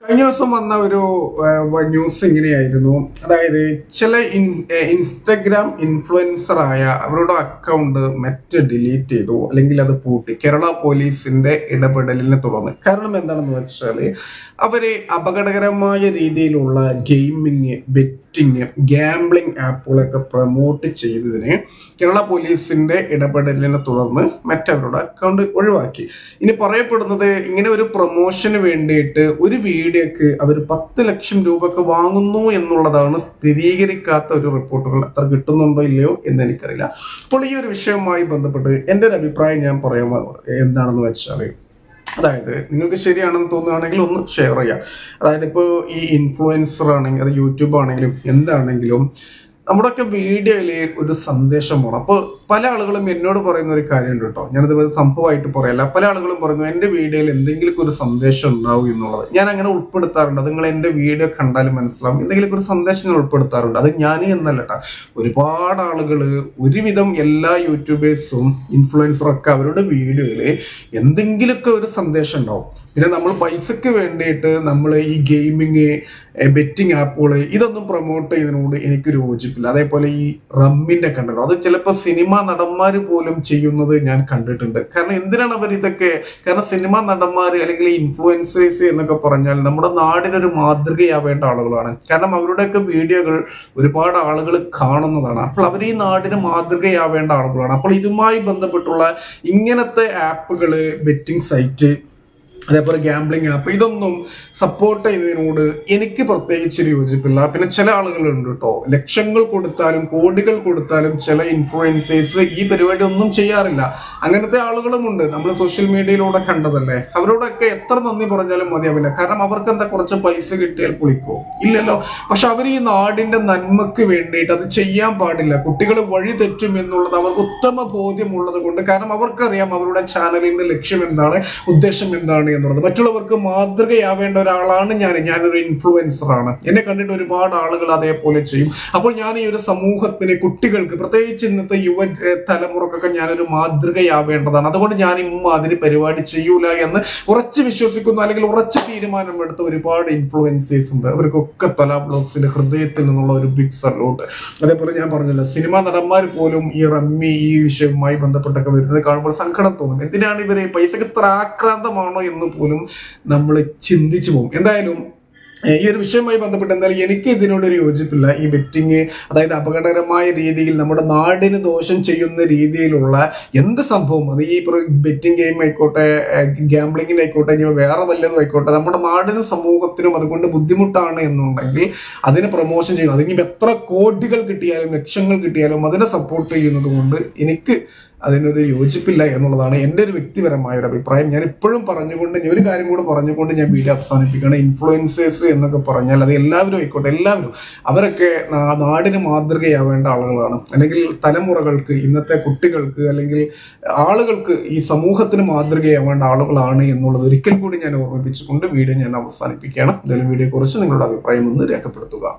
കഴിഞ്ഞ ദിവസം വന്ന ഒരു ന്യൂസ് ഇങ്ങനെയായിരുന്നു. അതായത് ചില ഇൻസ്റ്റഗ്രാം ഇൻഫ്ലുവൻസർ ആയ അവരുടെ അക്കൗണ്ട് മറ്റ് ഡിലീറ്റ് ചെയ്തു, അല്ലെങ്കിൽ അത് പൂട്ടി കേരള പോലീസിന്റെ ഇടപെടലിനെ തുടർന്ന്. കാരണം എന്താണെന്ന് വെച്ചാൽ അവര് അപകടകരമായ രീതിയിലുള്ള ഗെയിമിങ്, ബെറ്റിങ്, ഗാംബ്ലിംഗ് ആപ്പുകളൊക്കെ പ്രൊമോട്ട് ചെയ്തതിന് കേരള പോലീസിന്റെ ഇടപെടലിനെ തുടർന്ന് മറ്റവരുടെ അക്കൗണ്ട് ഒഴിവാക്കി. ഇനി പറയപ്പെടുന്നത് ഇങ്ങനെ ഒരു പ്രൊമോഷന് വേണ്ടിയിട്ട് ഒരു വീഡിയോക്ക് അവർ 10 ലക്ഷം രൂപക്ക് വാങ്ങുന്നു എന്നുള്ളതാണ്. സ്ഥിരീകരിക്കാത്ത ഒരു റിപ്പോർട്ടുകൾ അത്ര കിട്ടുന്നുണ്ടോ ഇല്ലയോ എന്ന് എനിക്കറിയില്ല. അപ്പോൾ ഈ ഒരു വിഷയവുമായി ബന്ധപ്പെട്ട് എൻ്റെ ഒരു അഭിപ്രായം ഞാൻ പറയാൻ എന്താണെന്ന് വെച്ചാൽ, അതായത് നിങ്ങൾക്ക് ശരിയാണെന്ന് തോന്നുകയാണെങ്കിൽ ഒന്ന് ഷെയർ ചെയ്യാം. അതായത് ഇപ്പോൾ ഈ ഇൻഫ്ലുവൻസർ ആണെങ്കിൽ, അത് യൂട്യൂബ് ആണെങ്കിലും എന്താണെങ്കിലും, നമ്മുടെയൊക്കെ വീഡിയോയിൽ ഒരു സന്ദേശം വേണം. അപ്പോൾ പല ആളുകളും എന്നോട് പറയുന്ന ഒരു കാര്യമുണ്ട് കേട്ടോ, ഞാനത് സംഭവമായിട്ട് പറയല്ല. പല ആളുകളും പറയുന്നു എൻ്റെ വീഡിയോയിൽ എന്തെങ്കിലും ഒരു സന്ദേശം ഉണ്ടാവും എന്നുള്ളത്. ഞാൻ അങ്ങനെ ഉൾപ്പെടുത്താറുണ്ട്. അത് നിങ്ങൾ എൻ്റെ വീഡിയോ കണ്ടാലും മനസ്സിലാവും, എന്തെങ്കിലും ഒരു സന്ദേശം ഞാൻ ഉൾപ്പെടുത്താറുണ്ട്. അത് ഞാൻ എന്നല്ല കേട്ടോ, ഒരുപാട് ആളുകൾ, ഒരുവിധം എല്ലാ യൂട്യൂബേഴ്സും ഇൻഫ്ലുവൻസറും ഒക്കെ അവരുടെ വീഡിയോയിൽ എന്തെങ്കിലുമൊക്കെ ഒരു സന്ദേശം ഉണ്ടാവും. പിന്നെ നമ്മൾ പൈസക്ക് വേണ്ടിയിട്ട് നമ്മൾ ഈ ഗെയിമിങ്, ബെറ്റിംഗ് ആപ്പുകൾ ഇതൊന്നും പ്രൊമോട്ട് ചെയ്യുന്നതിനോട് എനിക്കൊരു യോജിപ്പില്ല. അതേപോലെ ഈ റമ്മിന്റെ കണ്ടല്ലോ, അത് ചിലപ്പോൾ സിനിമ നടന്മാർ പോലും ചെയ്യുന്നത് ഞാൻ കണ്ടിട്ടുണ്ട്. കാരണം എന്തിനാണ് അവർ ഇതൊക്കെ? കാരണം സിനിമാ നടന്മാർ അല്ലെങ്കിൽ ഇൻഫ്ലുവൻസേഴ്സ് എന്നൊക്കെ പറഞ്ഞാൽ നമ്മുടെ നാടിനൊരു മാതൃകയാവേണ്ട ആളുകളാണ്. കാരണം അവരുടെയൊക്കെ വീഡിയോകൾ ഒരുപാട് ആളുകൾ കാണുന്നതാണ്. അപ്പോൾ അവർ ഈ നാടിന് മാതൃകയാവേണ്ട ആളുകളാണ്. അപ്പോൾ ഇതുമായി ബന്ധപ്പെട്ടുള്ള ഇങ്ങനത്തെ ആപ്പുകൾ, ബെറ്റിംഗ് സൈറ്റ്, അതേപോലെ ഗാംബ്ലിംഗ് ആപ്പ്, ഇതൊന്നും സപ്പോർട്ട് ചെയ്യുന്നതിനോട് എനിക്ക് പ്രത്യേകിച്ചൊരു യോജിപ്പില്ല. പിന്നെ ചില ആളുകളുണ്ട് കേട്ടോ, ലക്ഷങ്ങൾ കൊടുത്താലും കോടികൾ കൊടുത്താലും ചില ഇൻഫ്ലുവൻസേഴ്സ് ഈ പരിപാടി ഒന്നും ചെയ്യാറില്ല. അങ്ങനത്തെ ആളുകളുമുണ്ട്, നമ്മൾ സോഷ്യൽ മീഡിയയിലൂടെ കണ്ടതല്ലേ. അവരോടൊക്കെ എത്ര നന്ദി പറഞ്ഞാലും മതിയാവില്ല. കാരണം അവർക്ക് എന്താ, കുറച്ച് പൈസ കിട്ടിയാൽ പുളിക്കോ? ഇല്ലല്ലോ. പക്ഷെ അവർ ഈ നാടിന്റെ നന്മക്ക് വേണ്ടിയിട്ട് അത് ചെയ്യാൻ പാടില്ല. കുട്ടികൾ വഴി തെറ്റും എന്നുള്ളത് അവർക്ക് ഉത്തമ ബോധ്യമുള്ളത് കൊണ്ട്. കാരണം അവർക്കറിയാം അവരുടെ ചാനലിന്റെ ലക്ഷ്യം എന്താണ്, ഉദ്ദേശം എന്താണ് എന്നുള്ളത്. മറ്റുള്ളവർക്ക് മാതൃകയാവേണ്ട ഒരാളാണ് ഞാനൊരു ഇൻഫ്ലുവൻസർ ആണ്. എന്നെ കണ്ടിട്ട് ഒരുപാട് ആളുകൾ അതേപോലെ ചെയ്യും. അപ്പോൾ ഞാൻ ഈ ഒരു സമൂഹത്തിന്, കുട്ടികൾക്ക്, പ്രത്യേകിച്ച് ഇന്നത്തെ യുവ തലമുറക്കൊക്കെ ഞാനൊരു മാതൃകയാവേണ്ടതാണ്. അതുകൊണ്ട് ഞാൻ ഇമ്മാതിരി പരിപാടി ചെയ്യൂല എന്ന് ഉറച്ചു വിശ്വസിക്കുന്ന, അല്ലെങ്കിൽ ഉറച്ച തീരുമാനമെടുത്ത ഒരുപാട് ഇൻഫ്ലുവൻസേഴ്സ് ഉണ്ട്. അവർക്കൊക്കെ തല ബ്ലോഗ്സിന്റെ ഹൃദയത്തിൽ നിന്നുള്ള ഒരു ബിഗ് സല്യൂട്ട്. അതേപോലെ ഞാൻ പറഞ്ഞല്ലോ, സിനിമാ നടന്മാർ പോലും ഈ റമ്മി, ഈ വിഷയവുമായി ബന്ധപ്പെട്ടൊക്കെ വരുന്നത് കാണുമ്പോൾ സങ്കടം തോന്നും. എന്തിനാണ് ഇവര് പൈസക്ക് ഇത്ര ആക്രാന്തമാണോ എന്ന് പോലും നമ്മൾ ചിന്തിച്ചു പോകും. എന്തായാലും ഈ ഒരു വിഷയവുമായി ബന്ധപ്പെട്ട് എന്തായാലും എനിക്ക് ഇതിനോടൊരു യോജിപ്പില്ല. ഈ ബെറ്റിങ്, അതായത് അപകടകരമായ രീതിയിൽ നമ്മുടെ നാടിന് ദോഷം ചെയ്യുന്ന രീതിയിലുള്ള എന്ത് സംഭവം, അത് ഈ ബെറ്റിംഗ് ഗെയിം ആയിക്കോട്ടെ, ഗാംബ്ലിങ്ങിനായിക്കോട്ടെ, ഇനി വേറെ വല്ലതും ആയിക്കോട്ടെ, നമ്മുടെ നാടിനും സമൂഹത്തിനും അതുകൊണ്ട് ബുദ്ധിമുട്ടാണ് എന്നുണ്ടെങ്കിൽ അതിനെ പ്രൊമോഷൻ ചെയ്യും. അതിന് എത്ര കോടികൾ കിട്ടിയാലും ലക്ഷങ്ങൾ കിട്ടിയാലും അതിനെ സപ്പോർട്ട് ചെയ്യുന്നത് കൊണ്ട് എനിക്ക് അതിനൊരു യോജിപ്പില്ല എന്നുള്ളതാണ് എൻ്റെ ഒരു വ്യക്തിപരമായ ഒരു അഭിപ്രായം. ഞാൻ ഇപ്പോഴും പറഞ്ഞുകൊണ്ട്, ഒരു കാര്യം കൂടെ പറഞ്ഞുകൊണ്ട് ഞാൻ വീഡിയോ അവസാനിപ്പിക്കുകയാണ്. ഇൻഫ്ലുവൻസേഴ്സ് എന്നൊക്കെ പറഞ്ഞാൽ അത് എല്ലാവരും ആയിക്കോട്ടെ, എല്ലാവരും അവരൊക്കെ നാടിന് മാതൃകയാവേണ്ട ആളുകളാണ്. അല്ലെങ്കിൽ തലമുറകൾക്ക്, ഇന്നത്തെ കുട്ടികൾക്ക്, അല്ലെങ്കിൽ ആളുകൾക്ക്, ഈ സമൂഹത്തിന് മാതൃകയാവേണ്ട ആളുകളാണ് എന്നുള്ളത് ഒരിക്കൽ കൂടി ഞാൻ ഓർമ്മിപ്പിച്ചുകൊണ്ട് വീഡിയോ ഞാൻ അവസാനിപ്പിക്കുകയാണ്. എന്തായാലും വീഡിയോയെ കുറിച്ച് നിങ്ങളുടെ അഭിപ്രായം ഒന്ന് രേഖപ്പെടുത്തുക.